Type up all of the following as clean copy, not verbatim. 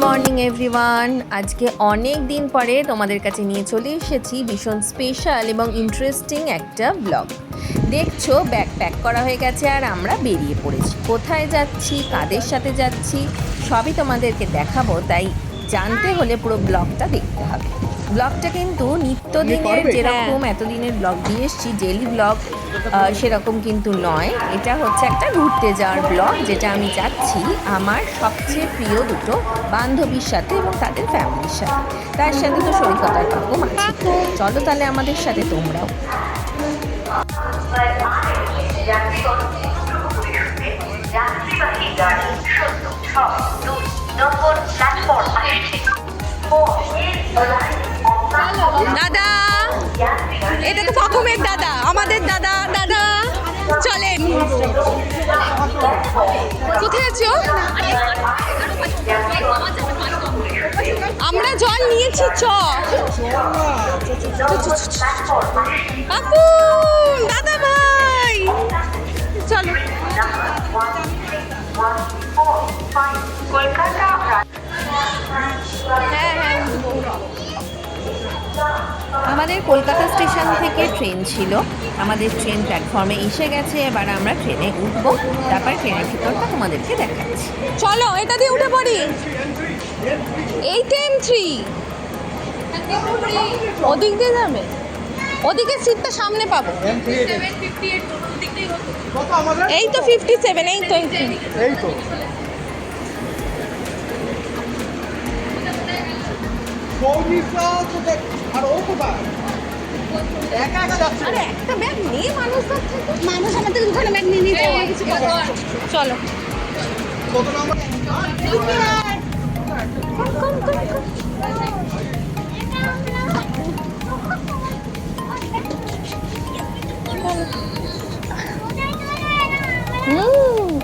Morning everyone, আজকে অনেক দিন পরে তোমাদের কাছে নিয়ে চলে এসেছি ভীষণ স্পেশাল এবং ইন্টারেস্টিং একটা ব্লগ। দেখছো ব্যাগ প্যাক করা হয়ে গেছে আর আমরা বেরিয়ে পড়েছি। কোথায় যাচ্ছি, কাদের সাথে যাচ্ছি সবই তোমাদেরকে দেখাবো, তাই জানতে হলে পুরো ব্লগটা দেখতে হবে। ব্লগটা কিন্তু নিত্যদিনের যেরকম এতদিনের ব্লগ দিয়ে এসছি ডেইলি ব্লগ সেরকম কিন্তু নয়। এটা হচ্ছে একটা ঘুরতে যাওয়ার ব্লগ, যেটা আমি যাচ্ছি আমার সবচেয়ে প্রিয় দুটো বান্ধবীর সাথে এবং তাদের ফ্যামিলির সাথে। তার সাথে তো সৈকতার পাপম আছে। চলো তাহলে আমাদের সাথে তোমরাও। দাদা, এটা তো প্রথমের দাদা, আমাদের দাদা। দাদা চলেন। কোথায় আছো? আমরা জল নিয়েছি। বাপু, দাদা ভাই চলো। হ্যাঁ, আমাদের কলকাতা স্টেশন থেকে ট্রেন ছিল, আমাদের ট্রেন প্ল্যাটফর্মে এসে গেছে। এবার আমরা ট্রেনে উঠবো, তারপর ট্রেনের ভিতরটা তোমাদেরকে দেখাচ্ছি। চলো এটা দিয়ে উঠে পড়ি। 8M3 ওদিক দিয়ে যাবে, ওদিকে সিটটা সামনে পাবো। এই তো 57, এই তো আরে একটা ব্যাগ নিয়ে মানুষ আমাদের দুখানে ব্যাগ নিয়ে নিতে চলো।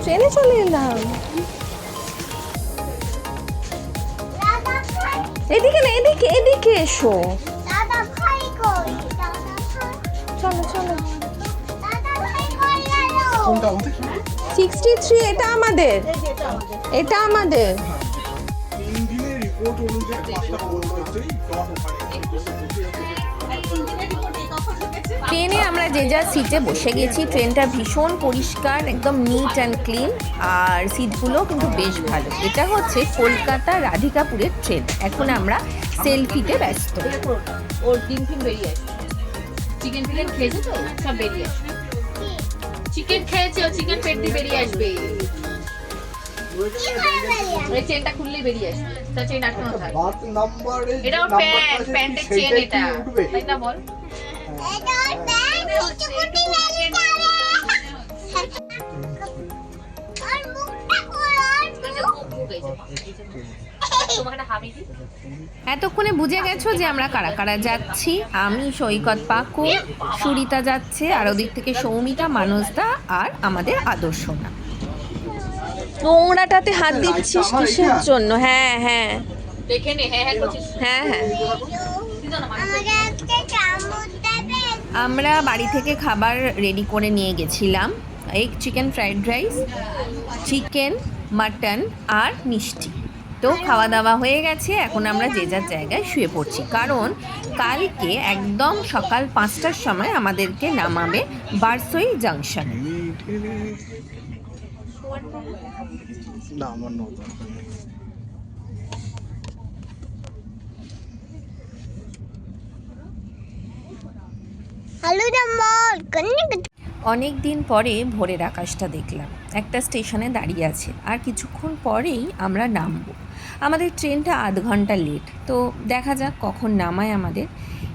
ট্রেনে চলে এলাম। এদিকে না, এদিকে এসো। চলো 63, এটা আমাদের। ট্রেনে আমরা যে যার সিটে বসে গেছি। ট্রেনটা ভীষণ পরিষ্কার, একদম নিট অ্যান্ড ক্লিন, আর সিটগুলো কিন্তু বেশ ভালো। এটা হচ্ছে কলকাতা রাধিকাপুরের ট্রেন। এখন আমরা সেলফিতে ব্যস্ত। ওর ডিম বেরিয়ে আসবে, চিকেন খেয়েছে তো সব বেরিয়ে আসবে। চিকেন খেয়েছে, ও চিকেন পেট দিয়ে বেরিয়ে আসবে। ওই চেনটা খুললেই বেরিয়ে আসবে, তার চেন আটকানো থাকে। এটা ওর প্যান্টের চেন, এটা তাই না বল? এতক্ষণে বুঝে গেছো যে আমরা কারা কারা যাচ্ছি। আমি, সৈকত, পাকু, সুরিতা যাচ্ছে, আর ওদিক থেকে সৌমিতা, মানসদা আর আমাদের আদর্শনা। নোংরাটাতে হাত দিচ্ছিস কিসের জন্য? হ্যাঁ দেখে নে। হ্যাঁ আমরা বাড়ি থেকে খাবার রেডি করে নিয়ে গেছিলাম। Egg chicken fried rice, chicken, mutton আর মিষ্টি। তো খাওয়া দাওয়া হয়ে গেছে, এখন আমরা যে যার জায়গায় শুয়ে পড়ছি, কারণ কালকে একদম সকাল 5টার সময় আমাদেরকে নামাবে বারসই জাংশনে। অনেক দিন পরে ভোরের আকাশটা দেখলাম। একটা স্টেশনে দাঁড়িয়ে আছে, আর কিছুক্ষণ পরেই আমরা নামবো। আমাদের ট্রেনটা আধ ঘন্টা লেট, তো দেখা যাক কখন নামায় আমাদের।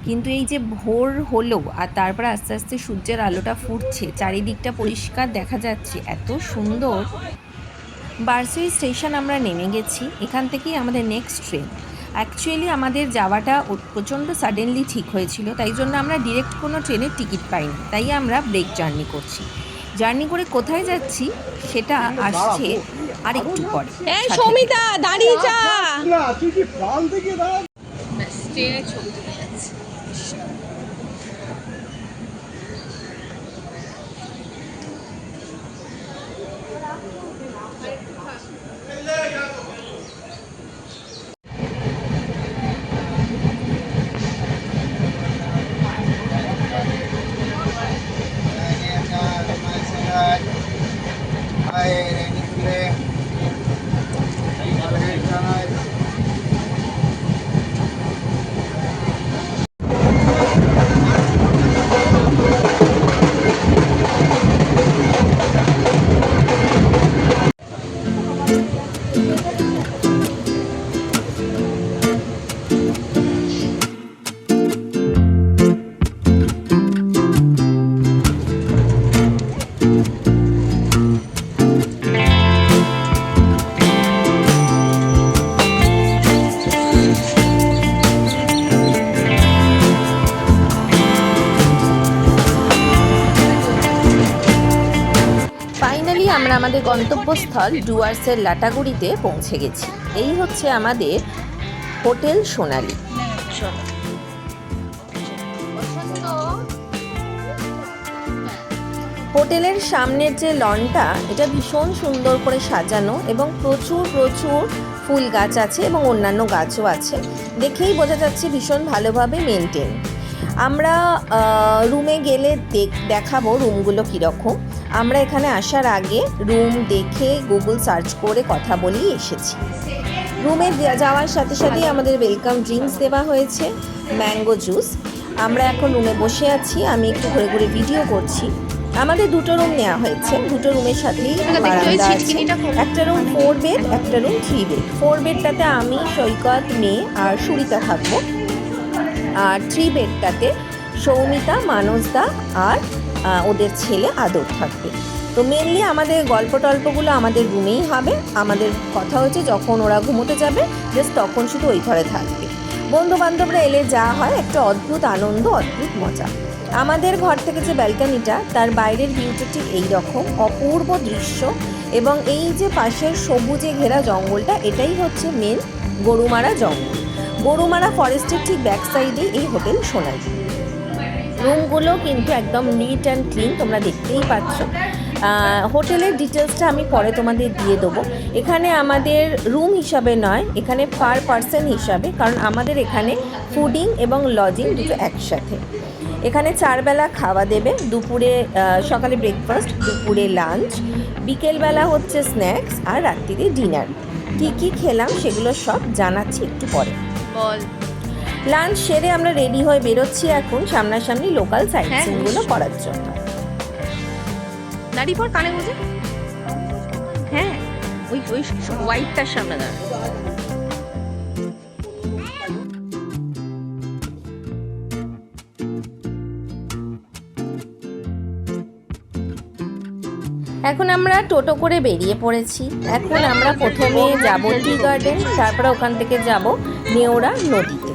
কিন্তু এই যে ভোর হলো আর তারপর আস্তে আস্তে সূর্যের আলোটা ফুটছে, চারিদিকটা পরিষ্কার দেখা যাচ্ছে, এত সুন্দর। বারসই স্টেশন আমরা নেমে গেছি। এখান থেকেই আমাদের নেক্সট ট্রেন। অ্যাকচুয়ালি আমাদের যাওয়াটা প্রচণ্ড সাডেনলি ঠিক হয়েছিল, তাই জন্য আমরা ডিরেক্ট কোনো ট্রেনের টিকিট পাইনি, তাই আমরা ব্রেক জার্নি করছি। জার্নি করে কোথায় যাচ্ছি সেটা আসছে আর একটু পরে। এই সমিতা দাঁড়িয়ে যা। ব্যাস, ট্রেনে ছবি তুলে যাচ্ছে। ফাইনালি আমরা আমাদের গন্তব্যস্থল ডুয়ার্সের লাটাগুড়িতে পৌঁছে গেছি। এই হচ্ছে আমাদের হোটেল সোনালী। হোটেলের সামনের যে লনটা, এটা ভীষণ সুন্দর করে সাজানো এবং প্রচুর প্রচুর ফুল গাছ আছে এবং অন্যান্য গাছও আছে। দেখেই বোঝা যাচ্ছে ভীষণ ভালোভাবে মেনটেন। আমরা রুমে গেলে দেখাবো রুমগুলো কীরকম। আমরা এখানে আসার আগে রুম দেখে গুগল সার্চ করে কথা বলেই এসেছি। রুমে যাওয়ার সাথে সাথেই আমাদের ওয়েলকাম ড্রিঙ্কস দেওয়া হয়েছে, ম্যাঙ্গো জুস। আমরা এখন রুমে বসে আছি, আমি একটু ঘুরে ঘুরে ভিডিও করছি। আমাদের দুটো রুম নেওয়া হয়েছে, দুটো রুমের সাথেই বারান্দা আছে। একটা রুম 4 বেড, একটা রুম 3 বেড। 4 বেডটাতে আমি, সৈকত, মেয়ে আর সুরিতা থাকবো, আর 3 বেডটাতে সৌমিতা, মানসদা আর ওদের ছেলে আদর থাকবে। তো মেনলি আমাদের গল্প টল্পগুলো আমাদের রুমেই হবে। আমাদের কথা হচ্ছে যখন ওরা ঘুমোতে যাবে জাস্ট তখন শুধু ওই ঘরে থাকবে। বন্ধু বান্ধবরা এলে যা হয় একটা অদ্ভুত আনন্দ, অদ্ভুত মজা। আমাদের ঘর থেকে যে ব্যালকনিটা, তার বাইরের ভিউটা ঠিক এইরকম অপূর্ব দৃশ্য। এবং এই যে পাশের সবুজে ঘেরা জঙ্গলটা, এটাই হচ্ছে মেন গরুমারা জঙ্গল। গরুমারা ফরেস্টের ঠিক ব্যাক সাইডেই এই হোটেল সোনালী। রুমগুলো কিন্তু একদম নিট অ্যান্ড ক্লিন, তোমরা দেখতেই পাচ্ছ। হোটেলের ডিটেলসটা আমি পরে তোমাদের দিয়ে দেবো। এখানে আমাদের রুম হিসাবে নয়, এখানে পার পার্সন হিসাবে, কারণ আমাদের এখানে ফুডিং এবং লজিং দুটো একসাথে। এখানে 4 বেলা খাওয়া দেবে, দুপুরে সকালে ব্রেকফাস্ট, দুপুরে লাঞ্চ, বিকেলবেলা হচ্ছে স্ন্যাক্স আর রাত্রিরে ডিনার। কী কী খেলাম সেগুলো সব জানাচ্ছি একটু পরে। বল। লাঞ্চ সেরে আমরা রেডি হয়ে বেরোচ্ছি এখন সামনাসামনি লোকাল সাইট সিনগুলো করার জন্য। দাঁড়িয়ে পর কানে বুঝে। হ্যাঁ, ওই ওই হোয়াইটটার সামনে দাঁড়া। এখন আমরা টোটো করে বেরিয়ে পড়েছি। এখন আমরা প্রথমে যাব টি গার্ডেন, তারপরে ওখান থেকে যাব নেওড়া নদীতে।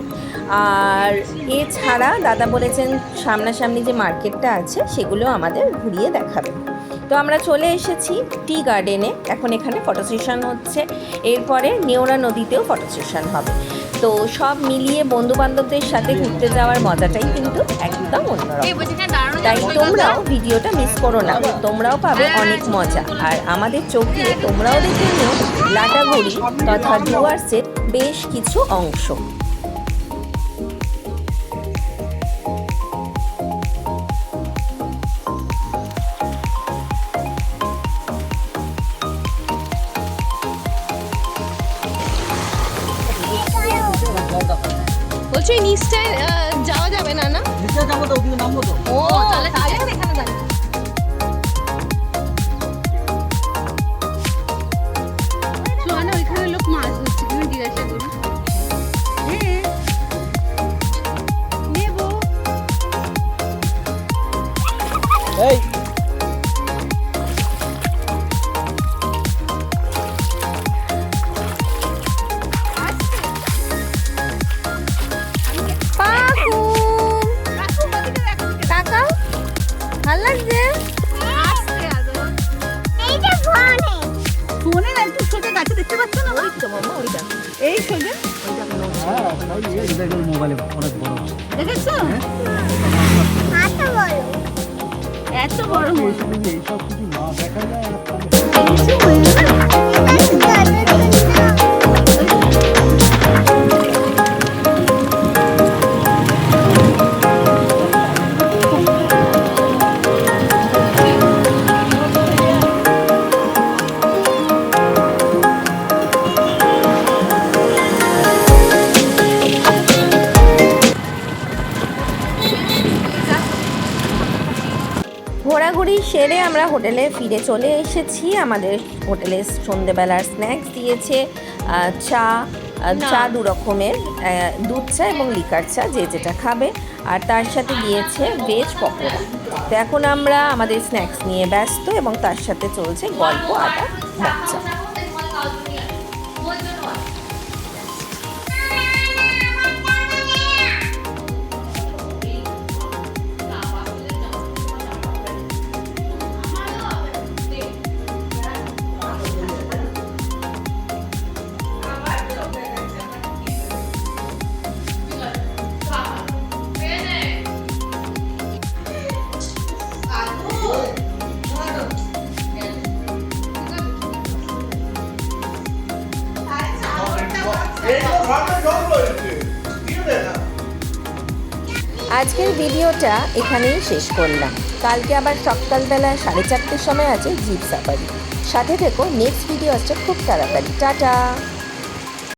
আর এছাড়া দাদা বলেছেন সামনাসামনি যে মার্কেটটা আছে সেগুলো আমাদের ঘুরিয়ে দেখাবে। তো আমরা চলে এসেছি টি গার্ডেনে। এখন এখানে ফটো সেশন হচ্ছে, এরপরে নেওড়া নদীতেও ফটো সেশন হবে। তো সব মিলিয়ে বন্ধুবান্ধবদের সাথে ঘুরতে যাওয়ার মজাটাই কিন্তু একদম অন্যরকম। তাই তোমরাও ভিডিওটা মিস করো না, তোমরাও পাবে অনেক মজা। আর আমাদের চোখে তোমরাও দেখে নিও লাটাগুড়ি তথা ডুয়ার্সের বেশ কিছু অংশ। বলছো এই নিচটায় যাওয়া যাবে না? না নিচে যাবো তো, ওদিকে নামবো তো। ও তাহলে তাহলে এখানে দাঁড়িয়ে চল না, ওইখানে লোক মাছ ধরছে, তুমি জিজ্ঞাসা করো। হ্যাঁ নেবো। এই ওই তো মাম্মা ওইটা এই সোজা হ্যাঁ এই দেখো মোবাইলে অনেক বড় দেখেছো এত বড় এই সব কিছু না দেখা যায় আর ঘোরাঘুরি সেরে আমরা হোটেলে ফিরে চলে এসেছি। আমাদের হোটেলে সন্ধেবেলার স্ন্যাক্স দিয়েছে চা 2 রকমের, দুধ চা এবং লিকার চা, যে যেটা খাবে, আর তার সাথে দিয়েছে ভেজ পকোড়া। তো এখন আমরা আমাদের স্ন্যাক্স নিয়ে ব্যস্ত এবং তার সাথে চলছে গল্প আড্ডা মজা। আজকের ভিডিওটা এখানেই শেষ করলাম। কালকে আবার সকালবেলা 4:30টার সময় আছে জিপ সাফারি। সাথে থেকো, নেক্সট ভিডিও আসছে খুব তাড়াতাড়ি। টাটা।